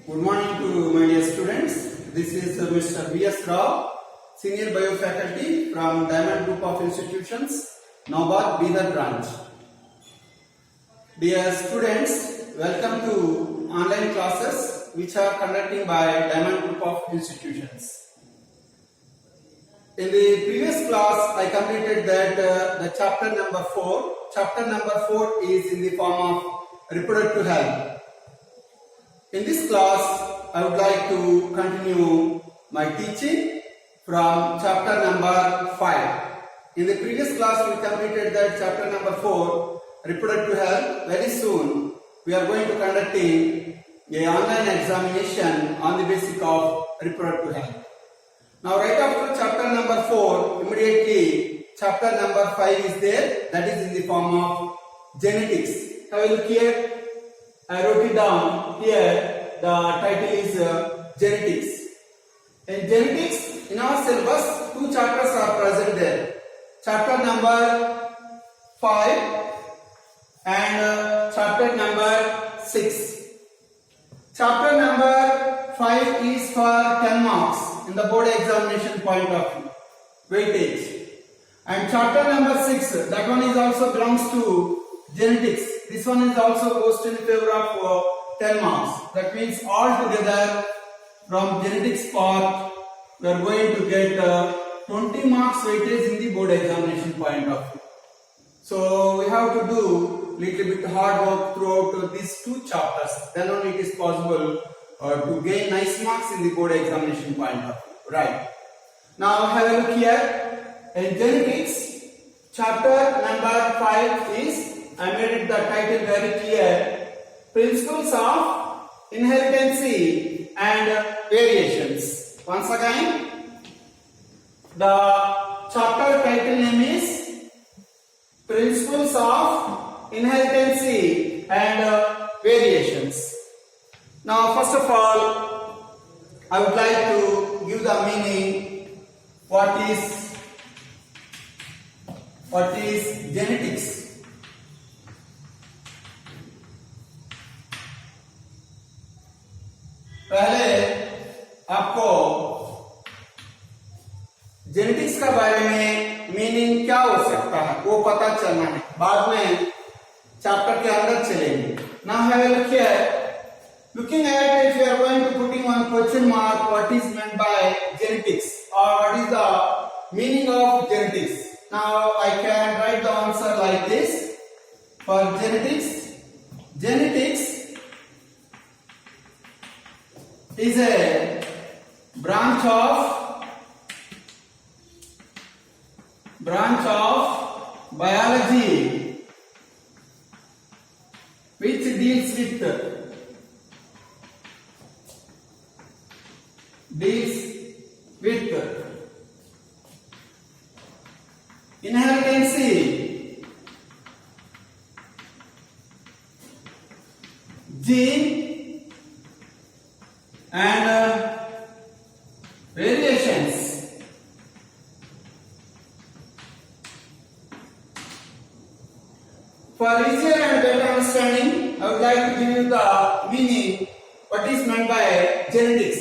Good morning to my dear students. This is Mr. B.S. Rao, Senior Bio Faculty from Diamond Group of Institutions, Nabad, Bidar branch. Dear students, welcome to online classes which are conducted by Diamond Group of Institutions. In the previous class, I completed that the chapter number 4. Chapter number 4 is in the form of reproductive health. In this class, I would like to continue my teaching from chapter number 5. In the previous class, we completed that chapter number 4, reproductive health. Very soon, we are going to conduct an online examination on the basis of reproductive health. Now, right after chapter number 4, immediately chapter number 5 is there. That is in the form of genetics. Have a look here. I wrote it down here. The title is genetics. In genetics, in our syllabus, 2 chapters are present there. Chapter number 5 and chapter number 6. Chapter number 5 is for 10 marks in the board examination point of view, weightage. And chapter number 6, that one is also belongs to genetics. This one is also goes in favor of 10 marks. That means all together from genetics part we are going to get 20 marks weightage in the board examination point of view. So we have to do little bit hard work throughout these 2 chapters. Then only it is possible to gain nice marks in the board examination point of view. Right. Now have a look here. In genetics, chapter number 5 is, I made it the title very clear, Principles of Inheritance and Variations. Once again, the chapter title name is Principles of Inheritance and Variations. Now, first of all, I would like to give the meaning what is genetics. पहले आपको genetics का बारे में meaning क्या हो सकता है वो पता चलना है, बाद में चैप्टर के अंदर चलेंगे. Now have a look here. Looking at, if you are going to putting one question mark, what is meant by genetics or what is the meaning of genetics? Now I can write the answer like this. For genetics is a branch of biology which deals with inheritance, gene and variations. For easier and better understanding, I would like to give you the meaning what is meant by genetics.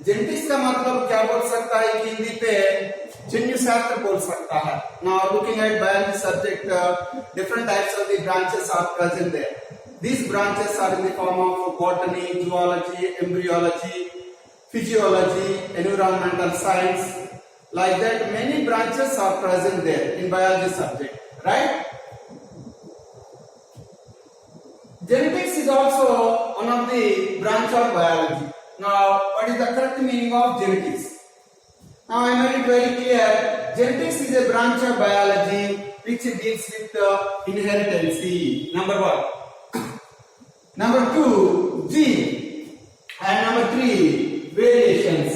Genetics का मतलब क्या बोल सकता है कि हिंदी पे जन्यु शास्त्र बोल सकता है. Now looking at biology subject, different types of the branches are present there. These branches are in the form of botany, zoology, embryology, physiology, environmental science. Like that, many branches are present there in biology subject, right? Genetics is also one of the branch of biology. Now, what is the correct meaning of genetics? Now, I made it very clear. Genetics is a branch of biology which deals with inheritance. Number 1. Number 2, gene. And number 3, variations.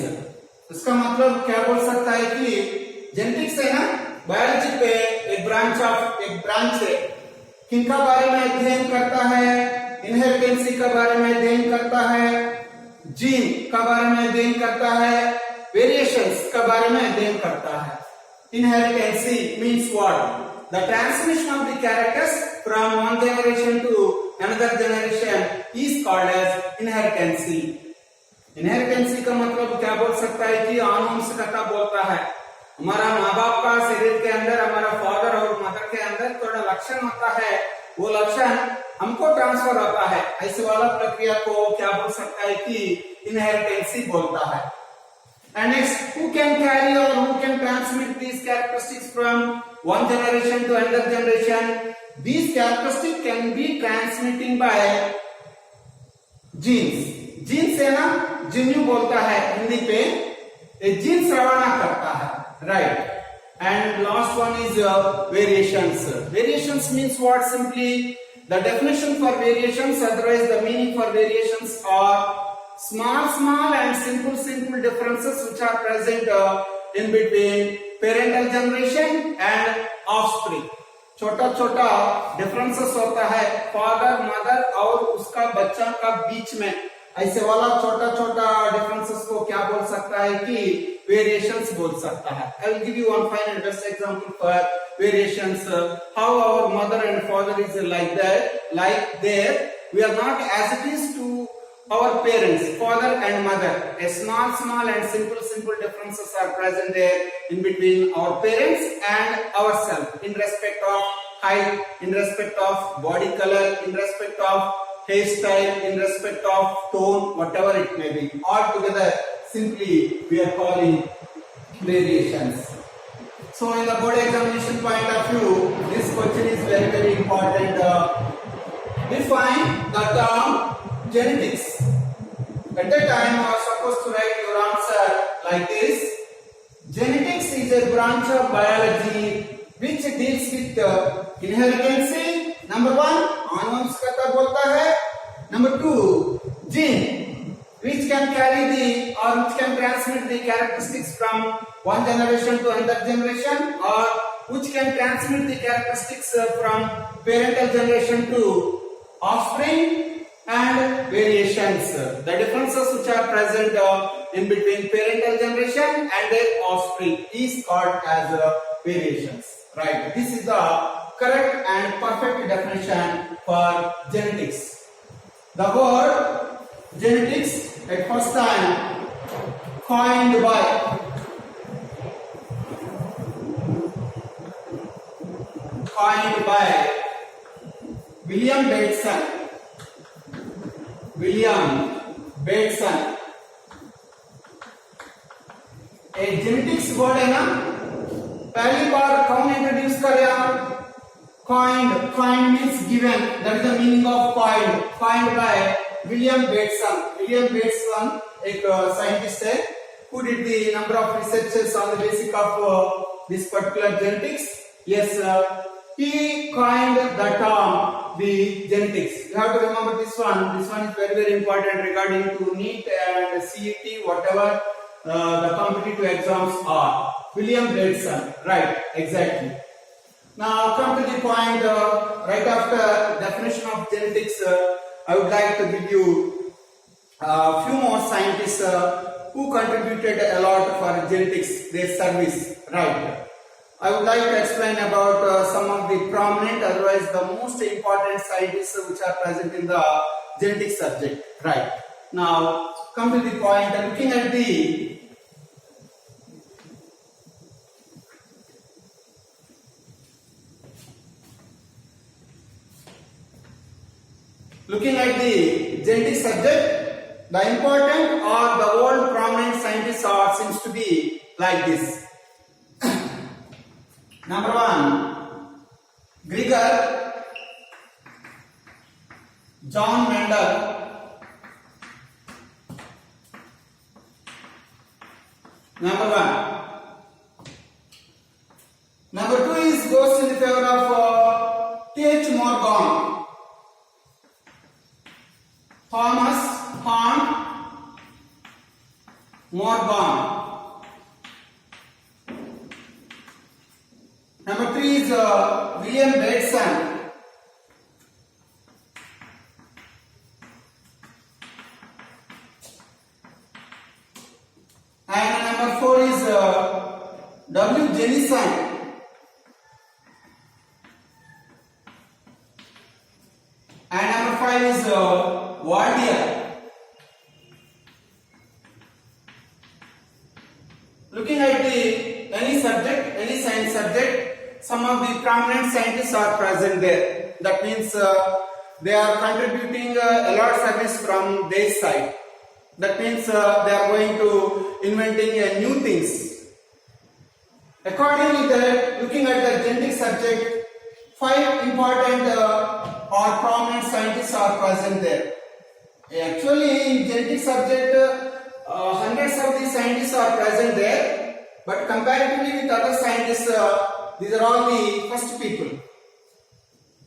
इसका मतलब क्या बोल सकता है कि genetics है ना, biology पे एक ब्रांच है. किनका बारे में अध्ययन करता है? इनहेरिटेंस का बारे में अध्ययन करता है, जीन का बारे में अध्ययन करता है, वेरिएशंस का बारे में अध्ययन करता है. Inheritance means what? The transmission of the characters from one generation to another generation is called as inheritance. Inheritance का मतलब क्या बोल सकता है कि आनुवंशिकता बोलता है। हमारा माँ बाप का शरीर के अंदर हमारा फादर और मदर के अंदर थोड़ा लक्षण होता है, वो लक्षण हमको ट्रांसफर होता है, ऐसे वाला प्रक्रिया को क्या बोल सकता है कि इनहेरिटेंसी बोलता है। And next, who can carry or who can transmit these characteristics from one generation to another generation? These characteristics can be transmitting by genes. Genes है ना, जिन्यू बोलता है हिंदी पे, ये जीन्स रवाना करता है, right? And last one is variations. Variations means what? Simply the definition for variations, otherwise the meaning for variations are small and simple differences which are present in between parental generation and offspring. छोटा छोटा differences होता है father mother और उसका बच्चा का बीच में, ऐसे वाला छोटा छोटा डिफरेंसेस को क्या बोल सकता है कि वेरिएशंस बोल सकता है। I will give you one fine and best example for variations. How our mother and father is like that, like there, we are not as it is to our parents, father and mother. A small and simple differences are present there in between our parents and ourselves in respect of height, in respect of body color, in respect of hairstyle, in respect of tone, whatever it may be. All together, simply we are calling variations. So, in the board examination point of view, this question is very important. Define the term genetics. At that time, you are supposed to write your answer like this. Genetics is a branch of biology which deals with inheritance. Number one, आनुवंशिकता बोलता है. Number two, gene, which can carry the or which can transmit the characteristics from one generation to another generation, or which can transmit the characteristics from parental generation to offspring. And variations, the differences which are present in between parental generation and their offspring is called as variations, right? This is the correct and perfect definition for genetics. The word genetics at first time coined by William Bateson. एक genetics word है ना, पहली बार कौन introduce करे? Coined means given. That is the meaning of coined. Coined by William Bateson. William Bateson एक scientist है who did the number of researches on the basic of this particular genetics. Yes, he coined the term the genetics. You have to remember this one. This one is very important regarding to NEET and CET, whatever the competitive exams are. William Bateson, right? Exactly. Now come to the point. Right after definition of genetics, I would like to give you a few more scientists who contributed a lot for genetics, their service, right? I would like to explain about some of the prominent, otherwise the most important scientists which are present in the genetics subject, right? Now, come to the point, looking at the genetics subject, the important or the world prominent scientists are seems to be like this. Number one, Gregor, John Mendel. Number one. Number two is goes in the favor of T.H. Morgan, Thomas Hunt Morgan. Number three is William Bateson. And number four is W. Jennison. And number five is Wardier. prominent scientists are present there. That means they are contributing a lot of service from their side. That means they are going to inventing new things. Accordingly, looking at the genetic subject, 5 important or prominent scientists are present there. Actually, in genetic subject, hundreds of these scientists are present there, but comparatively with other scientists, these are all the first people.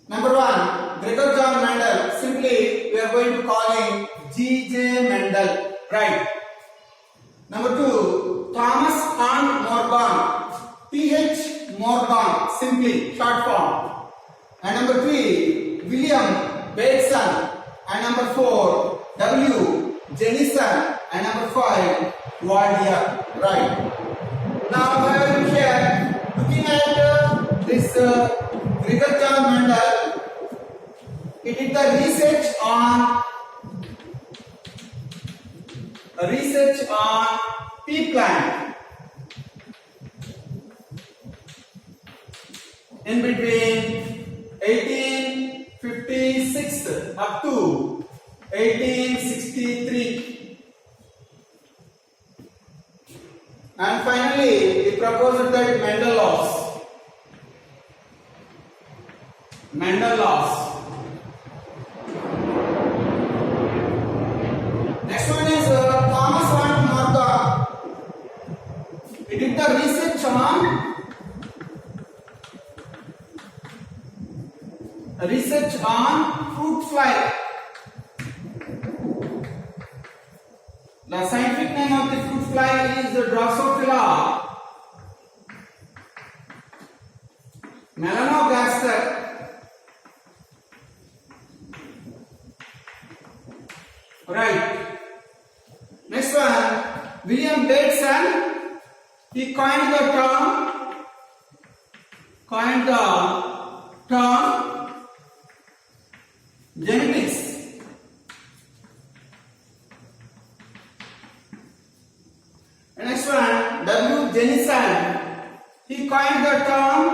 Number 1, Gregor John Mendel. Simply, we are going to call him G.J. Mendel, right? Number 2, Thomas Hahn Morgan, P.H. Morgan, simply short form. And number 3, William Bateson. And number 4, W. Jennison. And number 5, Waldia, right? Now, here, looking at this Gregor John Mendel, he did the research on pea plant in between 1856 up to 1863, and finally he proposed that Mendel laws. Next one is Thomas Hahn Morgan. He did the research on fruit fly. The scientific name of the fruit fly is Drosophila melanogaster. Right. Next one, William Bateson. He coined the term genetics. Next one, W. Jennison. He coined the term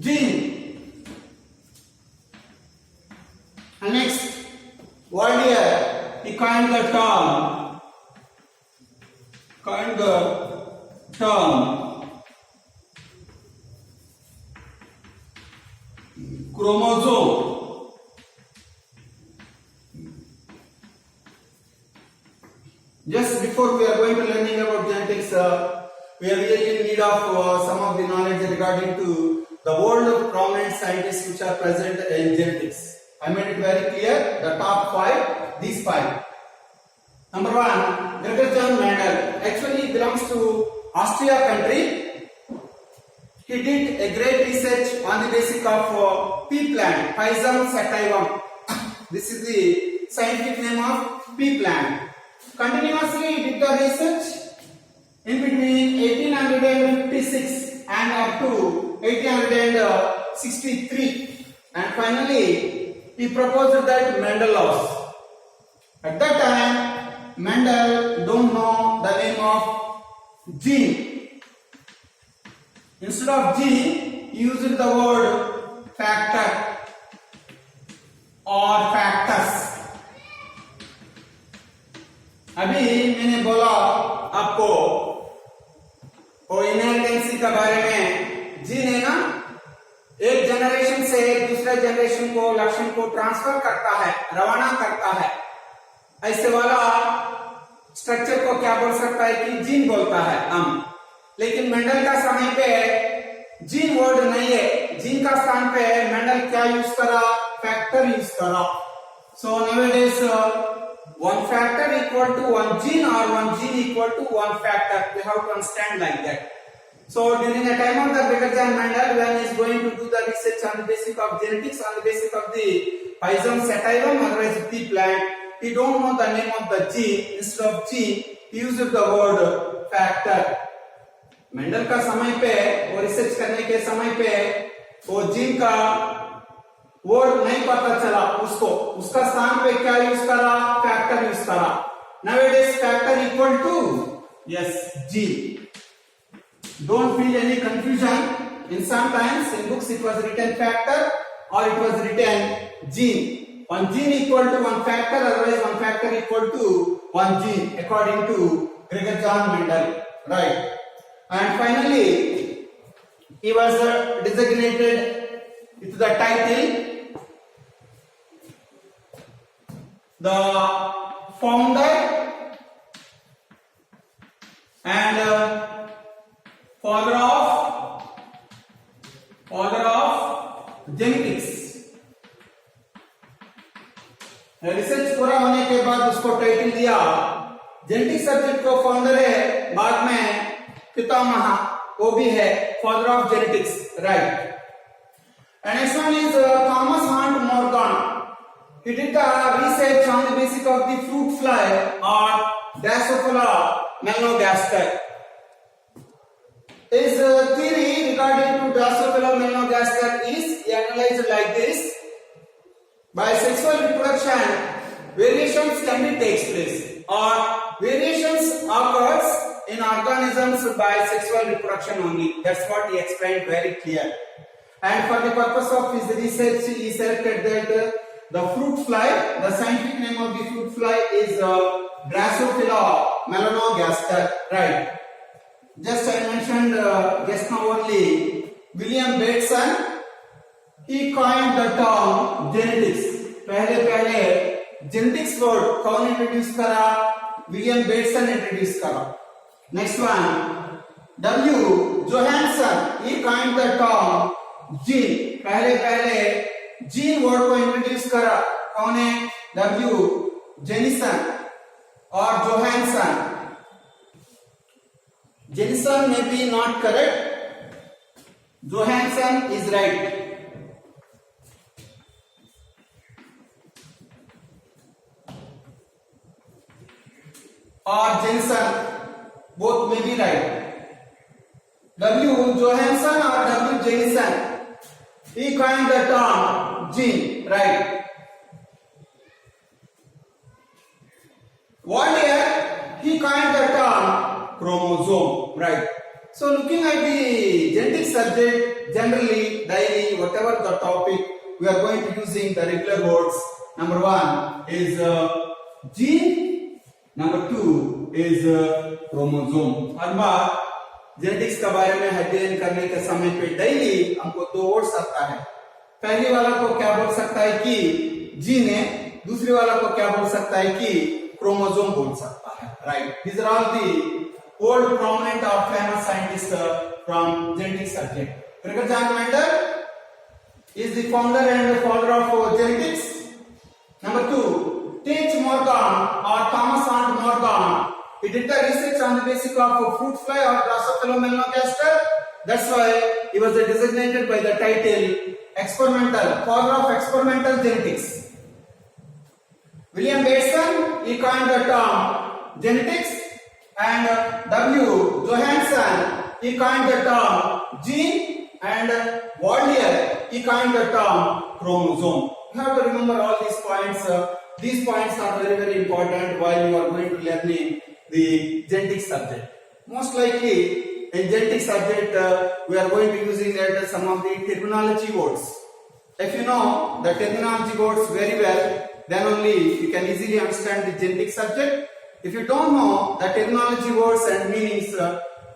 gene. And next, Waldia. He coined the term chromosome. Just before we are going to learning about genetics, we are really in need of some of the knowledge regarding to the world of prominent scientists which are present in genetics. I made it very clear, the top 5, these 5. Number 1, Gregor John Mendel. Actually, he belongs to Austria country. He did a great research on the basic of pea plant, Pisum sativum. This is the scientific name of pea plant. Continuously, he did the research in between 1856 and up to 1863, and finally he proposed that Mendel laws. At that time, Mendel don't know the name of gene. Instead of gene, he used the word factor or factors. अभी मैंने बोला आपको इनहेरिटेंसी के बारे में, gene है ना, एक जनरेशन से दूसरे जनरेशन को लक्षण को ट्रांसफर करता है, रवाना करता है। ऐसे वाला स्ट्रक्चर को क्या बोल सकता है कि जीन बोलता है हम। लेकिन मेंडल का समय पे जीन वर्ड नहीं है, जीन का स्थान पे मेंडल क्या यूज करा, फैक्टर यूज करा। सो nowadays one factor equal to one gene or one gene equal to one factor. We have to understand like that. So during the time of the Gregor John Mendel, when he is going to do the research on the basic of genetics, on the basic of the Pisum sativum, otherwise pea plant, he don't know the name of the gene. Instead of gene, he used the word factor. Mendel का समय पे, वो research करने के समय पे, वो gene का वर्ड नहीं पता चला उसको, उसका स्थान पे क्या यूज करा, फैक्टर यूज करा। Nowadays factor equal to Yes, gene. Don't feel any confusion. In sometimes in books it was written factor or it was written gene. One gene equal to one factor, otherwise one factor equal to one gene according to Gregor John Mendel. Right. And finally, he was designated with the title the founder and father of genetics. Research पूरा होने के बाद उसको title दिया genetic subject को founder है, बाद में पितामह वो भी है, father of genetics. Right. And next one is Thomas Hunt Morgan. He did the research on the basic of the fruit fly or Drosophila melanogaster. His theory regarding to Drosophila melanogaster is analyzed like this: by sexual reproduction, variations can be takes place, or variations occurs in organisms by sexual reproduction only. That's what he explained very clear. And for the purpose of his research, he selected that the fruit fly, the scientific name of the fruit fly is Drosophila melanogaster. Right. Just I mentioned just now only William Bateson. He coined the term genetics. पहले genetics word कौन introduce करा? William Bateson introduce करा. Next one, W. Johanson. He coined the term gene. पहले gene word को introduce करा कौन है? W. जेनिसन और Johansson. जेनिसन may be not correct. Johansson is right. Or Jensen, both may be right. W. Johansson or W. Jensen. He coined the term gene, right? Wallier, he coined the term chromosome, right? So looking at the genetic subject, generally, daily, whatever the topic, we are going to using the regular words. Number one is gene, number two is chromosome. Her bar genetics के बारे में अध्ययन करने के समय पे daily हमको दो वर्ड्स आता है. पहले वाला को क्या बोल सकता है कि जीन है, दूसरे वाला को क्या बोल सकता है कि क्रोमोसोम बोल सकता है. Right. These are all the old prominent or famous scientists from genetic subject. Gregor John Mendel is the founder and the father of genetics. Number two, T.H. Morgan or Thomas Hunt Morgan. He did the research on the basic of fruit fly or Drosophila melanogaster. That's why he was designated by the title experimental, father of experimental genetics. William Bateson, he coined the term genetics, and W. Johansson, he coined the term gene, and Wallier, he coined the term chromosome. You have to remember all these points. These points are very, very important while you are going to learning the genetic subject. Most likely in genetic subject we are going to using that some of the terminology words. If you know the terminology words very well, then only you can easily understand the genetic subject. If you don't know the terminology words and meanings,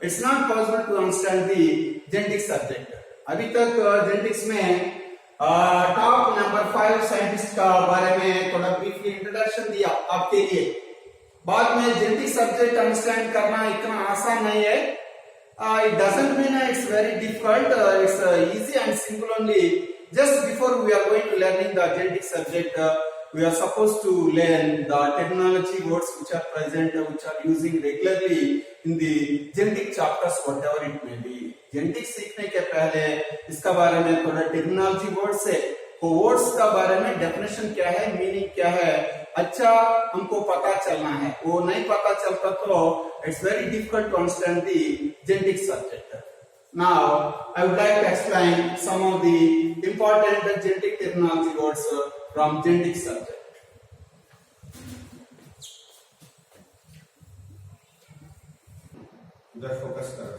it's not possible to understand the genetic subject. अभी तक genetics में top number 5 scientist का बारे में थोड़ा briefly introduction दिया आपके लिए. बाद में जेनेटिक सब्जेक्ट अंडरस्टैंड करना इतना आसान नहीं है. It doesn't mean it's very difficult. It's easy and simple only. Just before we are going to learning the genetic subject, we are supposed to learn the terminology words which are present, which are using regularly in the genetic chapters, whatever it may be. Genetics सीखने के पहले इसका बारे में थोड़ा terminology words है, वो words का बारे में डेफिनेशन क्या है, मीनिंग क्या है, अच्छा हमको पता चलना है. वो नहीं पता चलता तो it's very difficult to understand the genetic subject. Now I would like to explain some of the important genetic terminology words from genetic subject. उधर फोकस करो.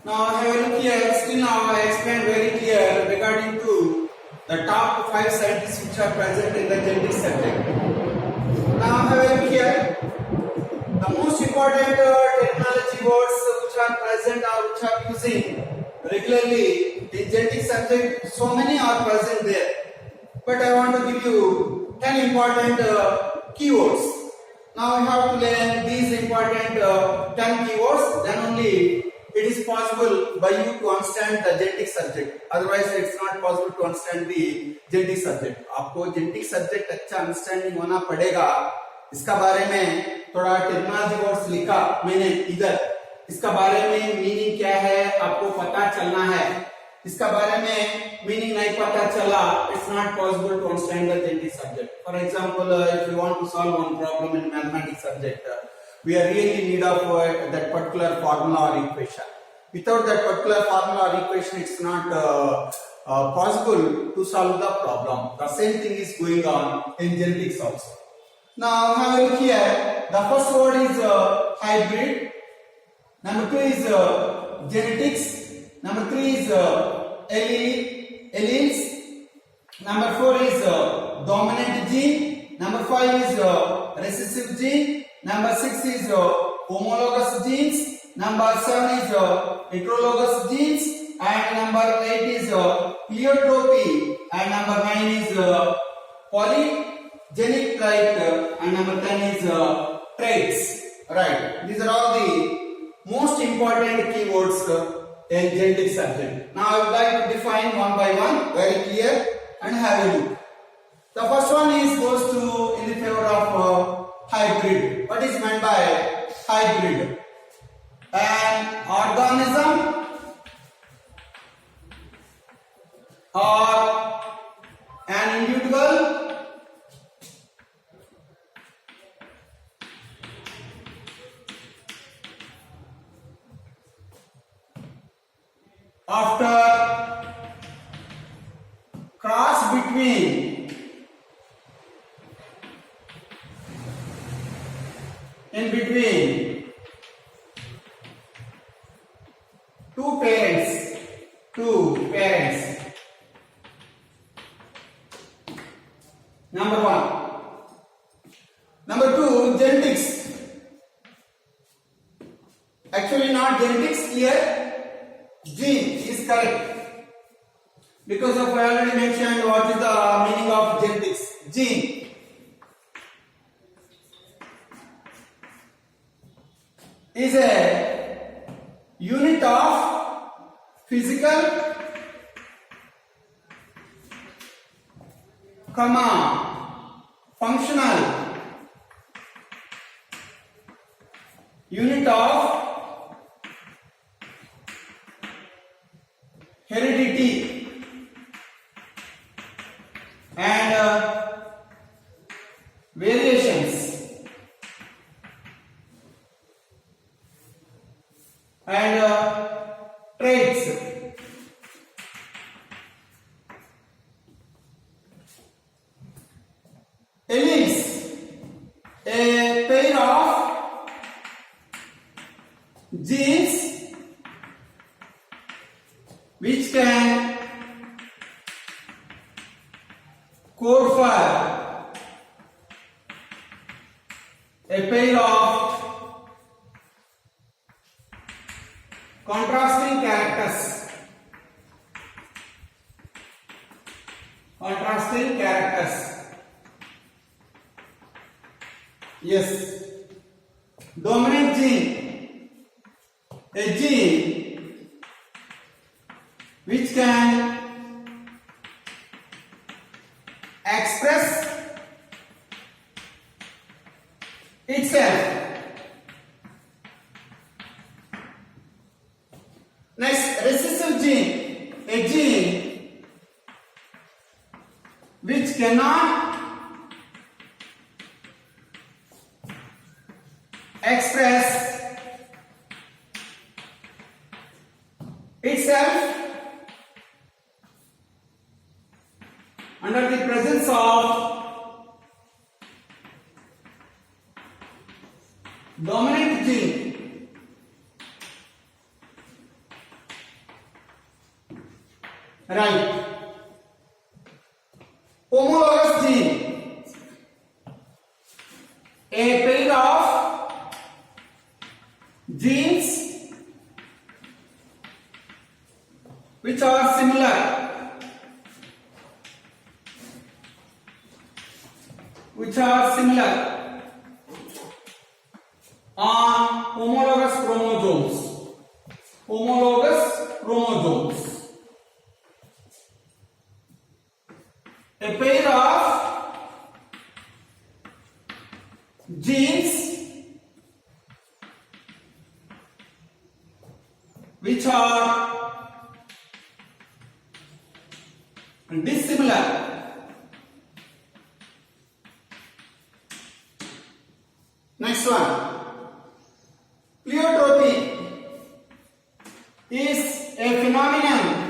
Now have a look here. Still now I explained very clear regarding to the top 5 scientists which are present in the genetic subject. Now have a look here. The most important technology words which are present or which are using regularly in genetic subject, so many are present there. But I want to give you 10 important keywords. Now you have to learn these important 10 keywords, then only it is possible by you to understand the genetic subject. Otherwise it's not possible to understand the genetic subject. आपको genetic subject अच्छा understanding होना पड़ेगा. इसका बारे में थोड़ा technology words लिखा मैंने इधर. इसका बारे में मीनिंग क्या है आपको पता चलना है. इसका बारे में मीनिंग नहीं पता चला, it's not possible to understand the genetic subject. For example, if you want to solve one problem in mathematics subject, we are really in need of that particular formula or equation. Without that particular formula or equation, it's not possible to solve the problem. The same thing is going on in genetics also. Now have a look here. The first word is hybrid. Number 2 is genetics. Number 3 is alleles. Number 4 is dominant gene. Number 5 is recessive gene. Number 6 is homologous genes. Number 7 is heterologous genes. And number 8 is pleiotropy. And number 9 is polygenic trait. And number 10 is traits. Right. These are all the most important keywords in genetic subject. Now I would like to define one by one, very clear, and have a look. The first one is goes to in the favor of hybrid. What is meant by hybrid? An organism or an individual after cross between in between two parents. Number 1. Number 2, genetics. Actually not genetics here. Gene is correct. Because of I already mentioned what is the meaning of genetics. Gene. Is a unit of physical, functional unit of heredity and variations and traits. Alleles, a pair of genes which can code for a pair of contrasting characters. Yes. Dominant gene, a gene which can express itself. Next, recessive gene, a gene which cannot express itself under the presence of dominant Right. Homologous gene. A pair of genes which are similar on homologous chromosomes. A pair of genes which are dissimilar next one. Pleiotropy is a phenomenon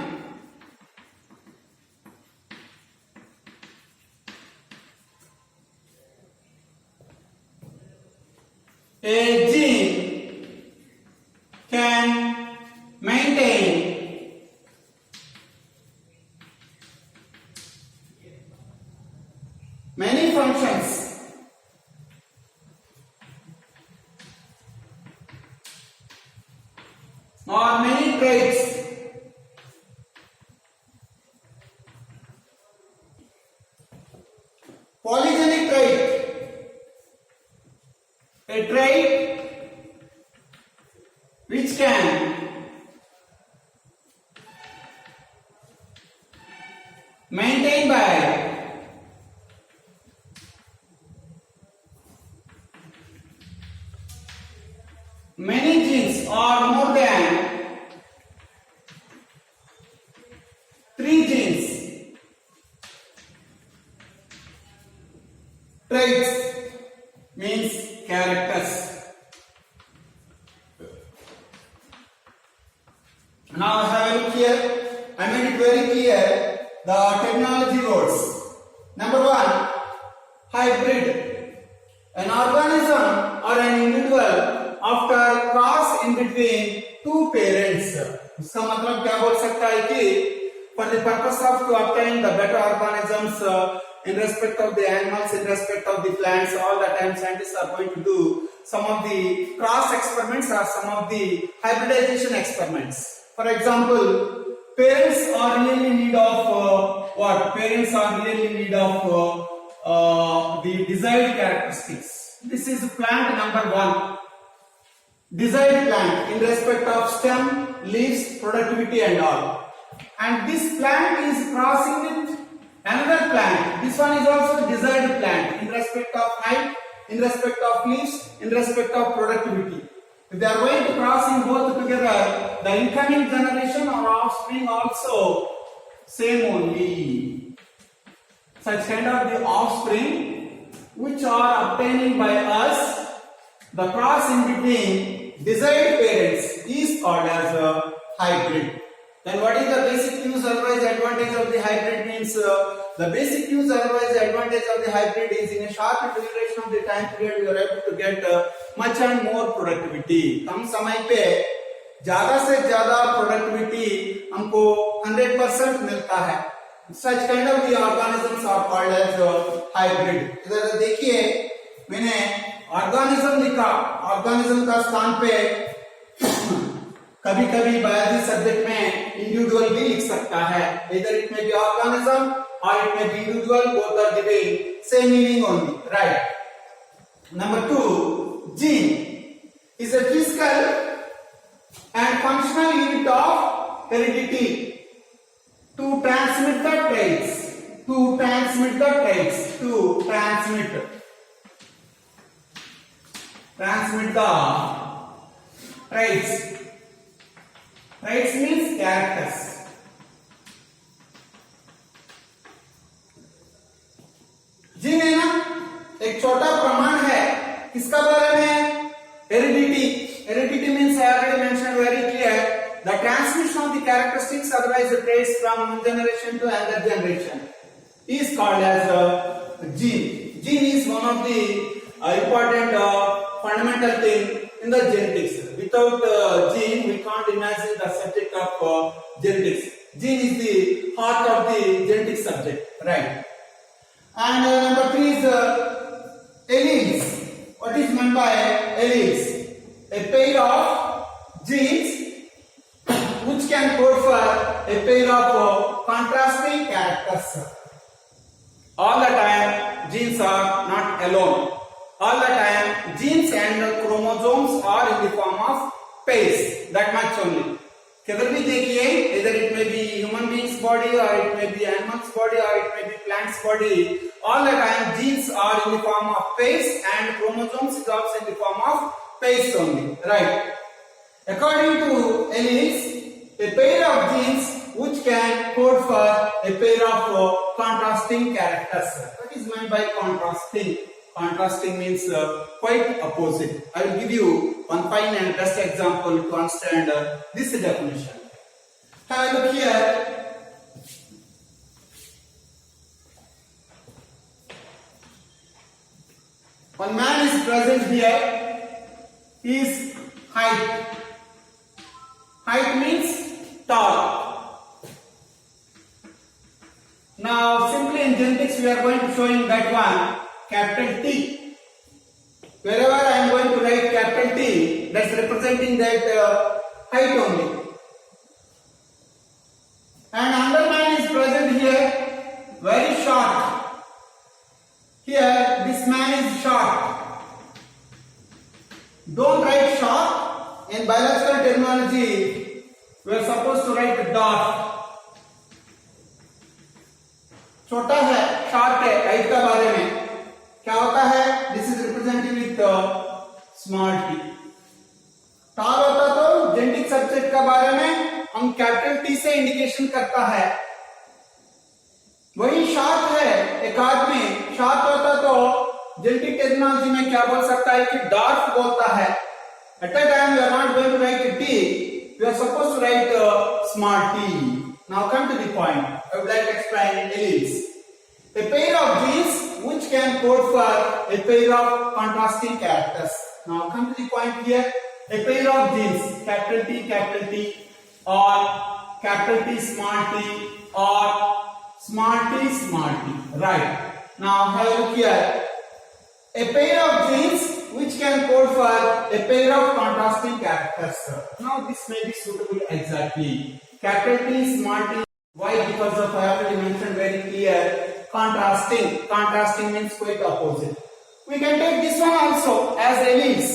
a gene can maintain many functions or many traits polygenic trait, a trait which can maintained by many genes or more than 3 genes. Traits means characters. Now have a look here. I made it very clear the technology roles. Number 1, hybrid. An organism or an individual after cross in between 2 parents. इसका मतलब क्या बोल सकता है कि for the purpose of to obtain the better organisms in respect of the animals, in respect of the plants, all the time scientists are going to do some of the cross experiments or some of the hybridization experiments. For example, parents are really in need of what? Parents are really in need of the desired characteristics. This is plant number 1. Desired plant in respect of stem, leaves, productivity and all. And this plant is crossing with another plant. This one is also desired plant in respect of height, in respect of leaves, in respect of productivity. If they are going to cross in both together, the incoming generation or offspring also same only. Such kind of the offspring which are obtaining by us, the cross in between desired parents is called as a hybrid. Then what is the basic use otherwise advantage of the hybrid means the basic use otherwise advantage of the hybrid is in a short duration of the time period you are able to get much and more productivity. कम समय पे ज्यादा से ज्यादा productivity हमको 100% मिलता है. Such kind of the organisms are called as hybrid. इधर देखिए मैंने organism लिखा, organism का स्थान पे कभी कभी बायोलॉजी सब्जेक्ट में इंडिविजुअल भी लिख सकता है. इधर इट में बी ऑर्गेनिज्म और इट में B individual, both are giving same meaning only. Right. Number 2, gene is a physical and functional unit of heredity to transmit the traits, to transmit the traits, to transmit the traits. Traits means characters. Gene है ना, एक छोटा प्रमाण है किसका बारे में? Heredity. Heredity means I already mentioned very clear the transmission of the characteristics, otherwise the traits from one generation to another generation is called as a gene. Gene is one of the important fundamental thing in the genetics. Without gene, we can't imagine the subject of genetics. Gene is the part of the genetic subject, right? And number 3 is alleles. What is meant by alleles? A pair of genes which can code for a pair of contrasting characters. All the time genes are not alone. All the time genes and chromosomes are in the form of pairs. That much only. किधर भी देखिए, either it may be human being's body or it may be animal's body or it may be plant's body, all the time genes are in the form of pairs and chromosomes is also in the form of pairs only, right? According to alleles, a pair of genes which can code for a pair of contrasting characters. What is meant by contrasting? Contrasting means quite opposite. I will give you one fine and best example to understand this definition. Have a look here. One man is present here. His height. Height means tall. Now, simply in genetics, we are going to show in that one capital T. Wherever I am going to write capital T, that's representing that height only. And another man is present here, very short. Here, this man is short. Don't write short. In biological terminology, we are supposed to write dwarf. छोटा है, short है, height का बारे में क्या होता है? This is represented with small T. Tall होता तो जेनेटिक सब्जेक्ट का बारे में हम कैपिटल टी से इंडिकेशन करता है. वही शॉर्ट है, एक आदमी शॉर्ट होता तो जेनेटिक टेक्नोलॉजी में क्या बोल सकता है कि डॉर्फ बोलता है. At the time we are not going to write T, we are supposed to write small T. Now come to the point. I would like to explain alleles. A pair of genes which can code for a pair of contrasting characters. Now come to the point here. A pair of genes, capital T, or capital T small t, or small t. Right. Now have a look here. A pair of genes which can code for a pair of contrasting characters. Now this may be suitable exactly. Capital T, small t. Why? Because of I already mentioned very clear. Contrasting. Contrasting means quite opposite. We can take this one also as alleles.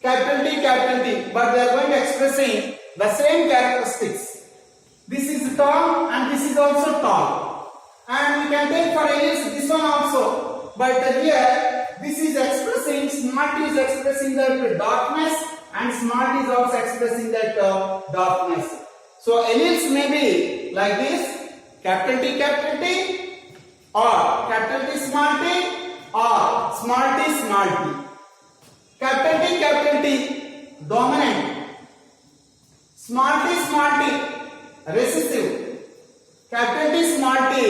Capital T, but they are going to expressing the same characteristics. This is tall and this is also tall. And we can take for alleles this one also. But here this is expressing, small t is expressing that darkness and small t is also expressing that darkness. So alleles may be like this, capital T, or capital T, or small t. Capital T, dominant. Small t, recessive. Capital T,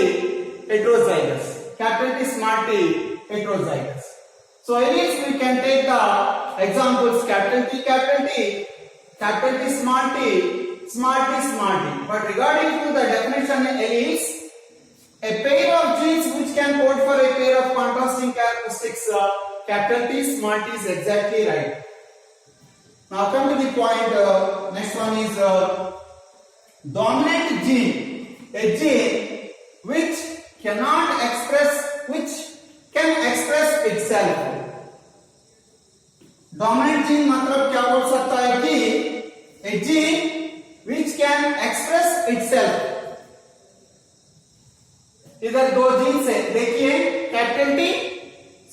heterozygous. Capital T, heterozygous. So alleles we can take the examples capital T, capital T, small t. But regarding to the definition of alleles, a pair of genes which can code for a pair of contrasting characteristics, capital T, small t is exactly right. Now come to the point. Next one is dominant gene, a gene which can express itself. Dominant gene मतलब क्या बोल सकता है कि a gene which can express itself. इधर दो jeans है, देखिए कैपिटल टी,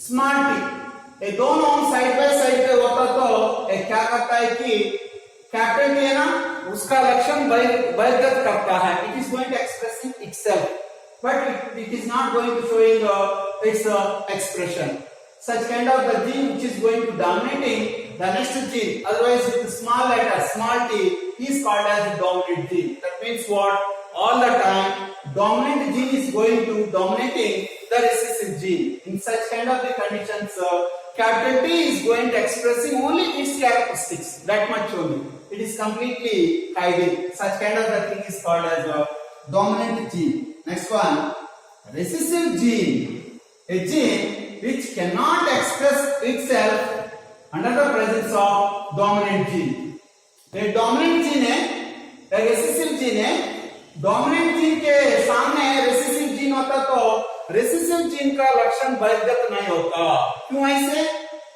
स्मॉल टी, ये दोनों साइड बाय साइड पे होता तो एक क्या करता है कि कैपिटल टी है ना, उसका लक्षण बहिर्गत करता है. It is going to expressing itself, but it is not going to showing its expression. Such kind of the gene which is going to dominating the next gene, otherwise with the small letter small t is called as the dominant gene. That means what? All the time dominant gene is going to dominating the recessive gene. In such kind of the conditions, capital T is going to expressing only its characteristics. That much only. It is completely hiding. Such kind of the thing is called as dominant gene. Next one, recessive gene, a gene which cannot express itself under the presence of dominant gene. एक dominant gene है, एक recessive gene है. dominant gene के सामने recessive gene होता तो recessive gene का लक्षण बहिर्गत नहीं होता. क्यों ऐसे?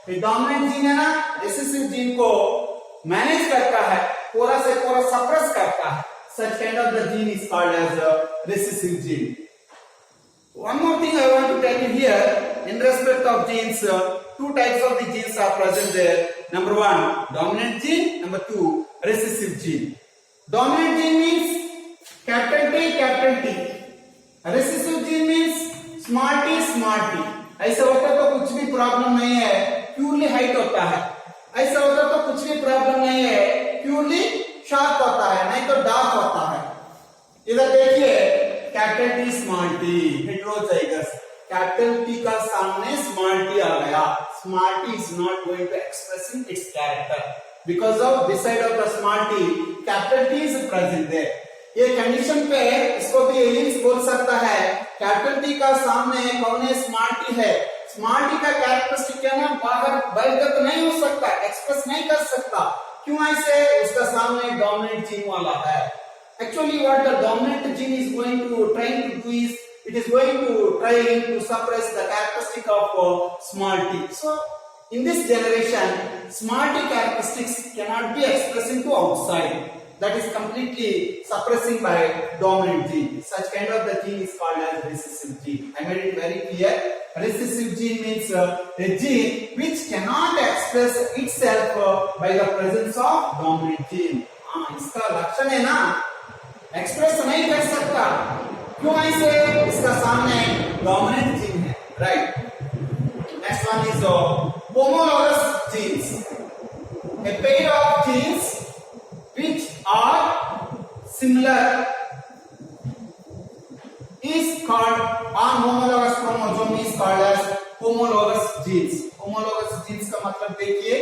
ये dominant gene है ना, recessive gene को मैनेज करता है, पूरा से पूरा सप्रेस करता है. Such kind of the gene is called as a recessive gene. One more thing I want to tell you here in respect of genes, two types of the genes are present there. Number one, dominant gene. Number two, recessive gene. Dominant gene means capital T, capital T. Recessive gene means small t. ऐसा होता तो कुछ भी problem नहीं है, purely height होता है. ऐसा होता तो कुछ भी प्रॉब्लम नहीं है, प्यूरली शार्प होता है, नहीं तो डार्क होता है. इधर देखिए, capital T small T, heterozygous. Capital T का सामने स्मॉल टी आ गया. Small T is not going to expressing its character because of this side of the small T capital T is present there. ये condition पे इसको भी aliens बोल सकता है. कैपिटल टी का सामने कौन है? स्मॉल टी है. स्मॉल टी का कैरेक्टरिस्टिक क्या है? बाहर बहिर्गत नहीं हो सकता, एक्सप्रेस नहीं कर सकता. क्यों ऐसे? उसका सामने डोमिनेंट जीन वाला है. Actually, what the dominant gene is trying to do is it is going to try to suppress the characteristic of small t. So, in this generation, small t characteristics cannot be expressed into outside. That is completely suppressing by dominant gene. Such kind of the gene is called as recessive gene. I made it very clear. Recessive gene means a gene which cannot express itself by the presence of dominant gene. इसका लक्षण है ना, express नहीं कर सकता. क्यों ऐसे? इसका सामने डोमिनेंट जीन है. Right. Next one is homologous genes. A pair of genes which are similar is called, on homologous chromosome is called as homologous genes. Homologous genes का मतलब देखिए,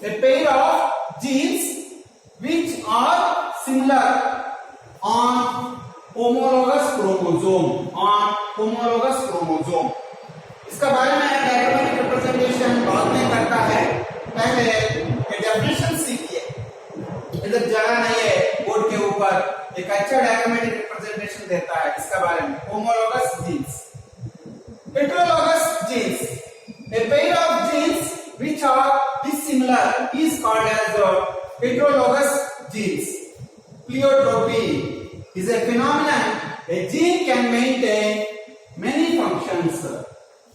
a pair of genes which are similar on homologous chromosome. On homologous chromosome. इसका बारे में diagrammatic representation बाद में करता है. पहले डेफिनेशन सीखिए. इधर जगह नहीं है बोर्ड के ऊपर. एक अच्छा डायग्रामेटिक रिप्रेजेंटेशन देता है इसका बारे में. homologous genes. heterologous genes. A pair of genes which are dissimilar is called as heterologous genes. Pleiotropy is a phenomenon. A gene can maintain many functions.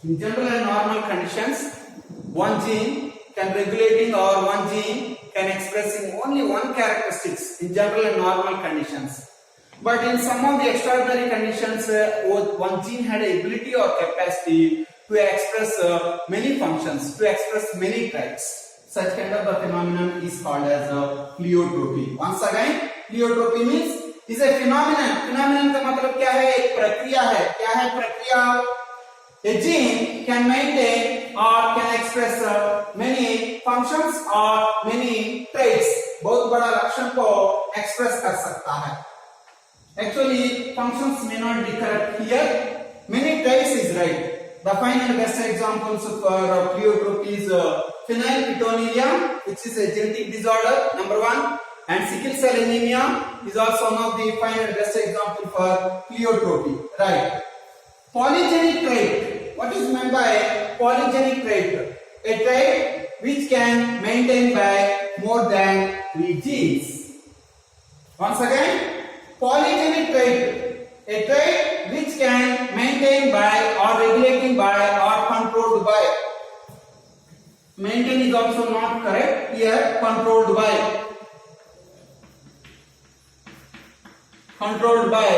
In general and normal conditions, one gene can regulating or one gene can expressing only one characteristics in general and normal conditions. But in some of the extraordinary conditions, one gene had the ability or capacity to express many functions, to express many types. Such kind of a phenomenon is called as pleiotropy. Once again, pleiotropy means is a phenomenon. Phenomenon का मतलब क्या है? एक प्रक्रिया है. क्या है प्रक्रिया? A gene can maintain or can express many functions or many traits. बहुत बड़ा लक्षण को express कर सकता है. Actually, functions may not be correct here. Many traits is right. The final best examples for pleiotropy is phenylketonuria, which is a genetic disorder, number one, and sickle cell anemia is also one of the final best example for pleiotropy. Right. Polygenic trait. What is meant by polygenic trait? A trait which can maintain by more than 3 genes. Once again, polygenic trait. A trait which can maintain by or regulating by or controlled by. Maintain is also not correct here. Controlled by. Controlled by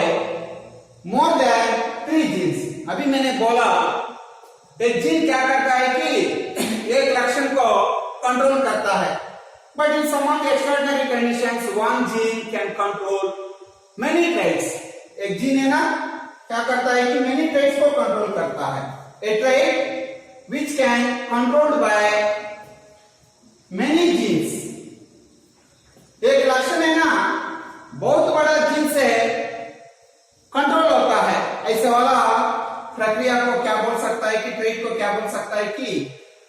more than 3 genes. अभी मैंने बोला एक gene क्या करता है कि एक लक्षण को कंट्रोल करता है. But in some of the extraordinary conditions, one gene can control many traits. एक जीन है ना, क्या करता है कि many traits को कंट्रोल करता है. A trait which can controlled by many genes. एक लक्षण है ना, बहुत बड़ा जीन से की ट्रेट को क्या बोल सकता है कि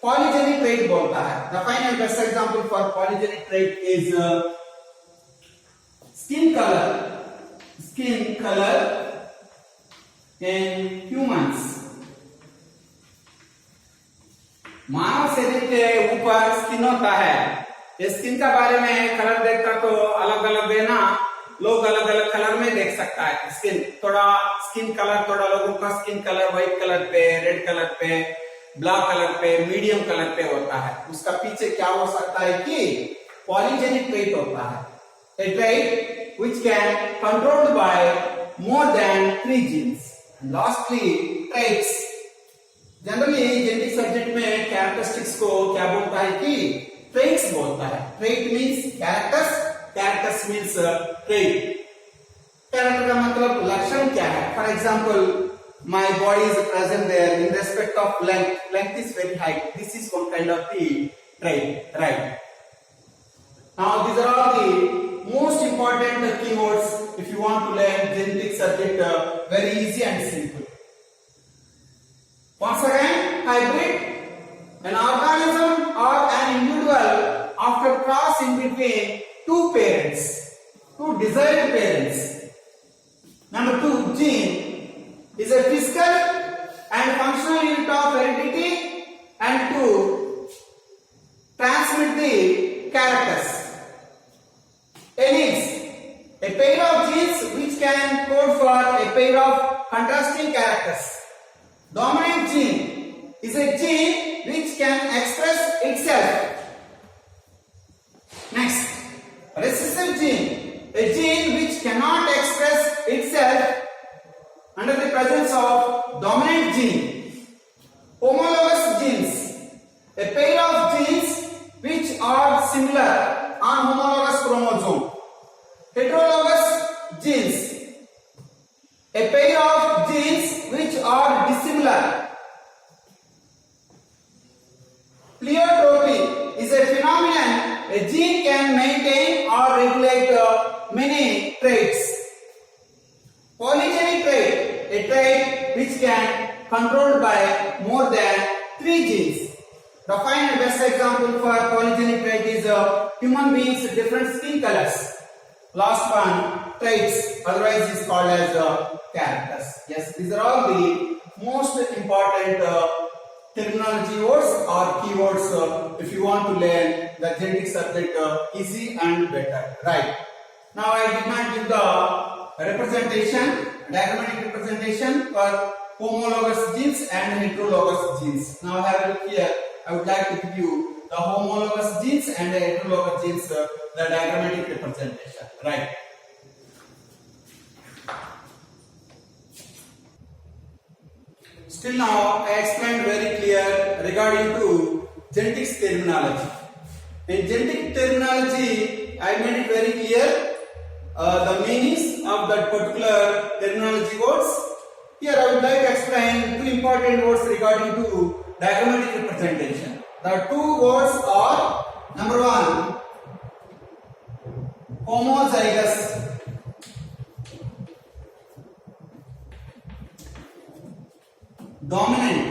पॉलीजेनिक ट्रेट बोलता है. The fine and best example for polygenic trait is skin colour in humans. मानव शरीर के ऊपर स्किन होता है. इस स्किन का बारे में कलर देखता तो अलग अलग है ना, लोग अलग अलग कलर में देख सकता है. स्किन कलर थोड़ा लोगों का स्किन कलर व्हाइट कलर पे, रेड कलर पे, ब्लैक कलर पे, मीडियम कलर पे होता है. उसका पीछे क्या हो सकता है कि पॉलीजेनिक ट्रेट होता है. A trait which can controlled by more than 3 genes. And lastly, traits. Generally genetic subject में कैरेक्टरिस्टिक्स को क्या बोलता है कि ट्रेट्स बोलता है. Trait means characters, characters means trait. Character का मतलब लक्षण क्या है. For example, my body is present there in respect of length. Length is very high. This is one kind of the trait, right? Now these are all the most important keywords if you want to learn genetic subject. Very easy and simple. Once again, hybrid, an organism or an individual after crossing between two parents, two desired parents. Number 2, gene is a physical and functional unit of heredity and to transmit the characters. Alleles, a pair of genes which can code for a pair of contrasting characters. Dominant gene is a gene which can express itself. Next, recessive gene, a gene which cannot express itself under the presence of dominant gene. Homologous genes, a pair of genes which are similar on homologous chromosome. Heterologous genes, a pair of genes which are dissimilar. Pleiotropy is a phenomenon a gene can maintain or regulate many traits. Polygenic trait, a trait which can controlled by more than 3 genes. The fine and best example for polygenic trait is human beings with different skin colors. Last one, traits, otherwise is called as characters. Yes, these are all the most important terminology words or keywords if you want to learn the genetic subject easy and better. Right. Now I did not give the representation, diagrammatic representation for homologous genes and heterologous genes. Now have a look here. I would like to give you the homologous genes and the heterologous genes, the diagrammatic representation. Right. Still now I explained very clear regarding to genetics terminology. In genetic terminology, I made it very clear the meanings of that particular terminology words. Here I would like to explain 2 important words regarding to diagrammatic representation. The 2 words are, number 1, homozygous. Dominant.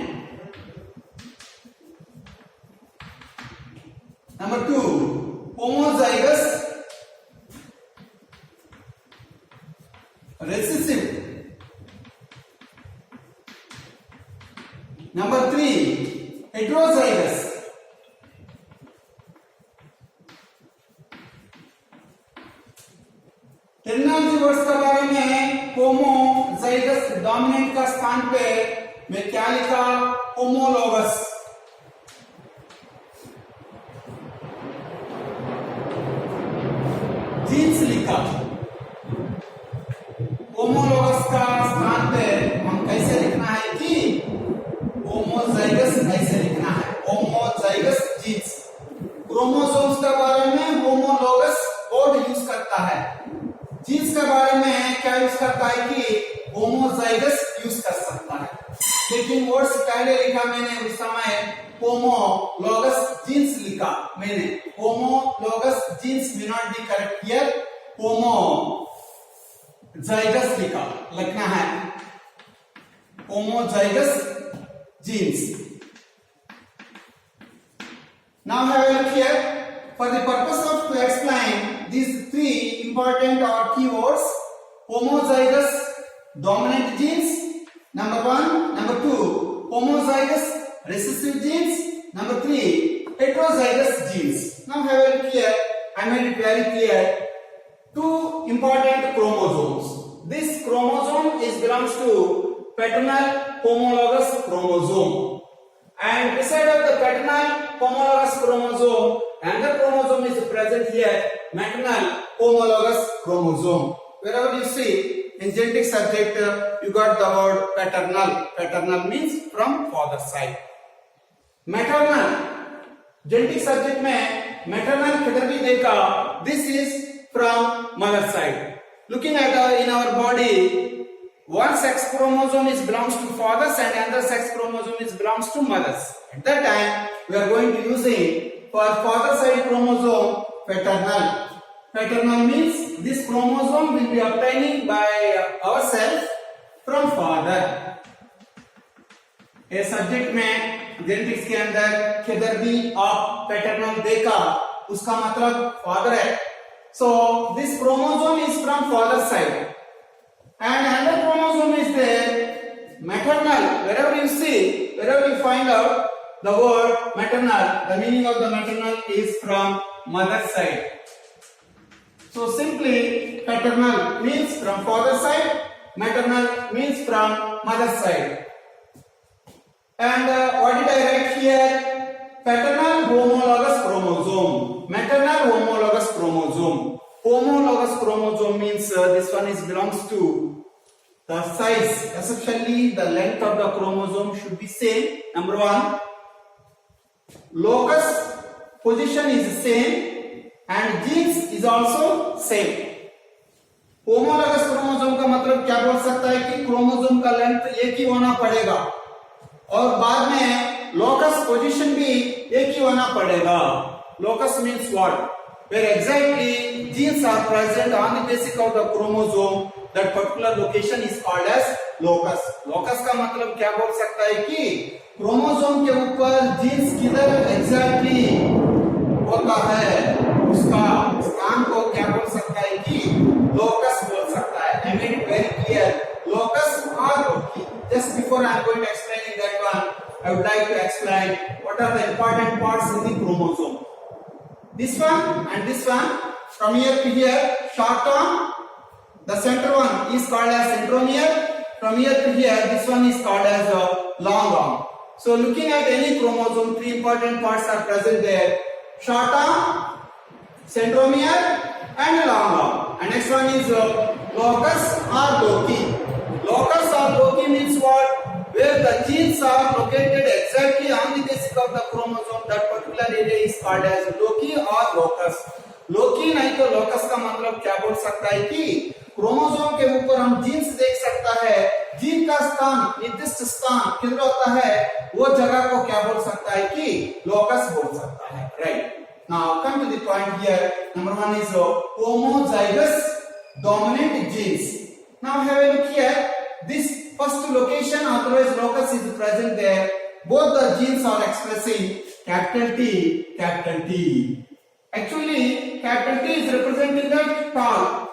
Number 2, homozygous recessive. Number 3, heterozygous. Terminology words के बारे में homozygous dominant का स्थान पे मैं क्या लिखा, homologous. Genes लिखा. होमोलोगस का स्थान पे हम कैसे लिखना है कि होमोजाइगस ऐसे लिखना है, होमोजाइगस जीन्स. क्रोमोसोम्स के बारे में होमोलोगस कोड यूज करता है. जीन्स के बारे में क्या यूज करता है कि होमोजाइगस यूज कर सकता है. लेकिन वर्ड्स पहले लिखा मैंने उस समय होमोलोगस जीन्स लिखा मैंने. Homologous genes may not be correct here. Homozygous लिखना है. Homozygous genes. Now have a look here. For the purpose of to explain these three important keywords: homozygous dominant genes, number one; number two, homozygous recessive genes; number three, heterozygous genes. Now have a look here. I made it very clear. Two important chromosomes. This chromosome belongs to paternal homologous chromosome, and beside of the paternal homologous chromosome, another chromosome is present here, maternal homologous chromosome. Wherever you see in genetic subject, you got the word paternal. Paternal means from father side. Maternal genetic subject में maternal किधर भी देखा, this is from mother side. Looking at in our body, one sex chromosome belongs to fathers and another sex chromosome belongs to mothers. At that time, we are going to using for father side chromosome paternal. Paternal means this chromosome will be obtaining by ourselves from father. A subject में genetics के अंदर किधर भी आप paternal देखा, उसका मतलब father है. So this chromosome is from father side, and another chromosome is there maternal. Wherever you see, wherever you find out the word maternal, the meaning of the maternal is from mother side. So simply paternal means from father side, maternal means from mother side. And what did I write here? Paternal homologous chromosome, maternal homologous chromosome. Homologous chromosome means this one belongs to the size, essentially the length of the chromosome should be same. Number one, locus position is same and genes is also same. Homologous chromosome का मतलब क्या बोल सकता है कि chromosome का length एक ही होना पड़ेगा और बाद में लोकस पोजीशन भी एक ही होना पड़ेगा. Locus means what? Where exactly genes are present on the basis of the chromosome, that particular location is called as locus. Locus का मतलब क्या बोल सकता है कि क्रोमोसोम के ऊपर जीन्स किधर एग्जैक्टली होता है, उसका स्थान को क्या बोल सकता है कि लोकस बोल सकता है. I made it very clear. Locus or loci. Just before I am going to explain that one, I would like to explain what are the important parts in the chromosome. This one and this one, from here to here, short arm. The center one is called as centromere. From here to here, this one is called as a long arm. So looking at any chromosome, three important parts are present there: short arm, centromere, and long arm. And next one is locus or loci. Locus or loci means what? Where the genes are located exactly on the basis of the chromosome, that particular area is called as loci or locus. लोकी नहीं तो locus का मतलब क्या बोल सकता है कि chromosome के ऊपर हम जीन्स देख सकता है, जीन का स्थान, निर्दिष्ट स्थान किधर होता है, वो जगह को क्या बोल सकता है कि लोकस बोल सकता है. Right. Now come to the point here. Number one is homozygous dominant genes. Now have a look here. This first location, otherwise locus, is present there. Both the genes are expressing capital T, capital T. Actually, capital T is representing the tall.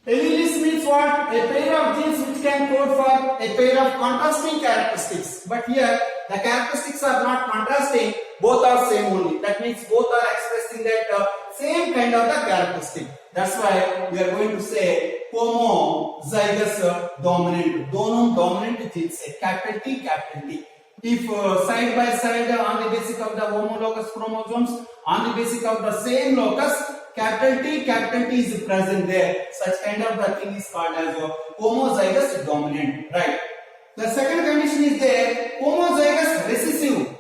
Alleles means what? A pair of genes which can code for a pair of contrasting characteristics. But here, the characteristics are not contrasting, both are same only. That means both are expressing that same kind of the characteristic. That's why we are going to say homozygous dominant. दोनों dominant genes है, capital T, capital T. If side by side on the basis of the homologous chromosomes, on the basis of the same locus, capital T is present there. Such kind of the thing is called as homozygous dominant. Right. The second condition is there, homozygous recessive.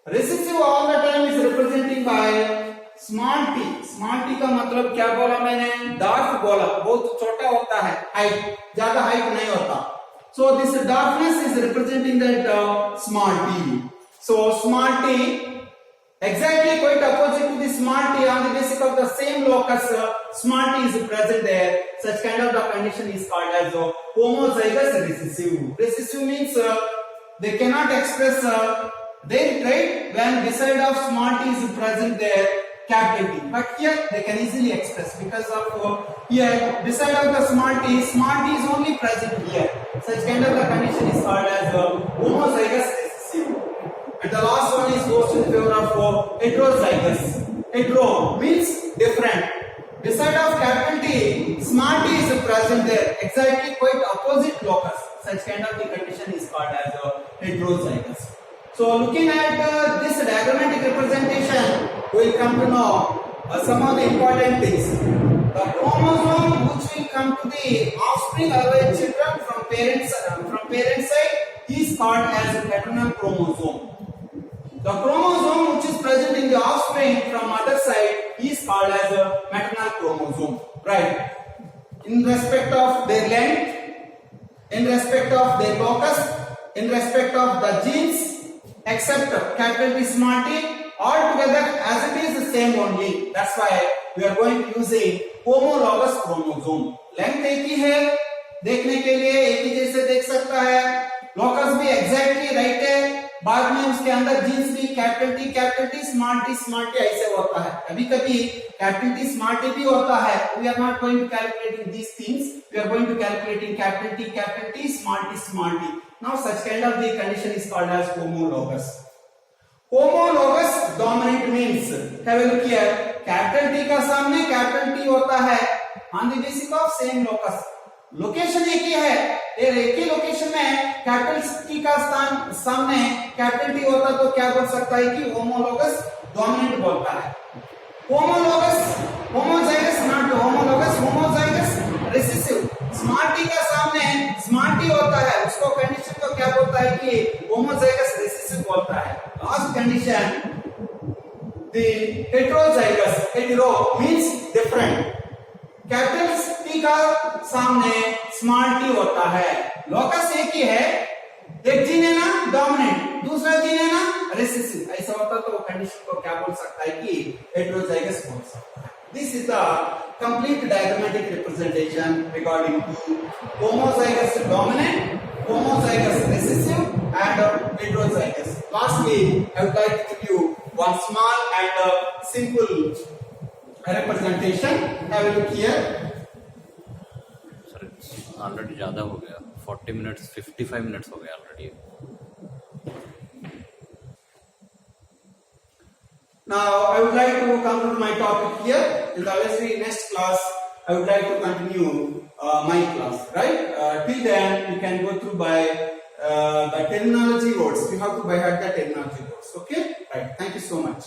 Recessive all the time is representing by small t. Small t का मतलब क्या बोला मैंने? Dwarf बोला. बहुत छोटा होता है. Height. ज्यादा height नहीं होता. So this dwarfness is representing that small t. So small t exactly quite opposite to the small t on the basis of the same locus. Small t is present there. Such kind of the condition is called as homozygous recessive. Recessive means they cannot express their trait when beside of small t is present there capital T. But here they can easily express because of here beside of the small t is only present here. Such kind of the condition is called as homozygous recessive. And the last one is goes in favor of heterozygous. Hetero means different. Beside of capital T, small t is present there, exactly quite opposite locus. Such kind of the condition is called as heterozygous. So looking at this diagrammatic representation, we will come to know some of the important things. The chromosome which will come to the offspring or the children from parents side is called as paternal chromosome. The chromosome which is present in the offspring from mother side is called as a maternal chromosome. Right? In respect of their length, in respect of their locus, in respect of the genes, except capital T small t, all together as it is the same only. That's why we are going to using homologous chromosome. Length एक ही है, देखने के लिए एक ही जैसे देख सकता है, locus भी exactly right है, बाद में उसके अंदर जीन्स भी कैपिटल टी स्मॉल टी ऐसे होता है. कभी कभी कैपिटल टी स्मॉल टी भी होता है. We are not going to calculating these things, we are going to calculating capital T small T. Now such kind of the condition is called as homologous. Homologous dominant means, have a look here, capital T का सामने capital T होता है on the basis of same locus. Location एक ही है, एक ही location में कैपिटल टी का स्थान सामने कैपिटल टी होता तो क्या बोल सकता है कि होमोलोगस डोमिनेंट बोलता है. Homologous, homozygous not homologous, homozygous recessive. Small T का सामने स्मॉल टी होता है, उसको कंडीशन को क्या बोलता है कि होमोजाइगस रिसेसिव बोलता है. Last condition the heterozygous. Hetero means different. Capital T का सामने स्मॉल टी होता है, लोकस एक ही है, एक जीन है ना डोमिनेंट, दूसरा जीन है ना रिसेसिव. ऐसा होता तो कंडीशन को क्या बोल सकता है कि हेटेरोजाइगस बोल सकता है. This is the complete diagrammatic representation regarding to homozygous dominant, homozygous recessive and heterozygous. Lastly, I would like to give you one small and simple representation. Have a look here. Sir, already ज़्यादा हो गया. 40 minutes, 55 minutes हो गया already. Now I would like to conclude my topic here. In the next class, I would like to continue my class. Right? Till then, you can go through by the terminology words. You have to by heart the terminology words. Okay? Right. Thank you so much.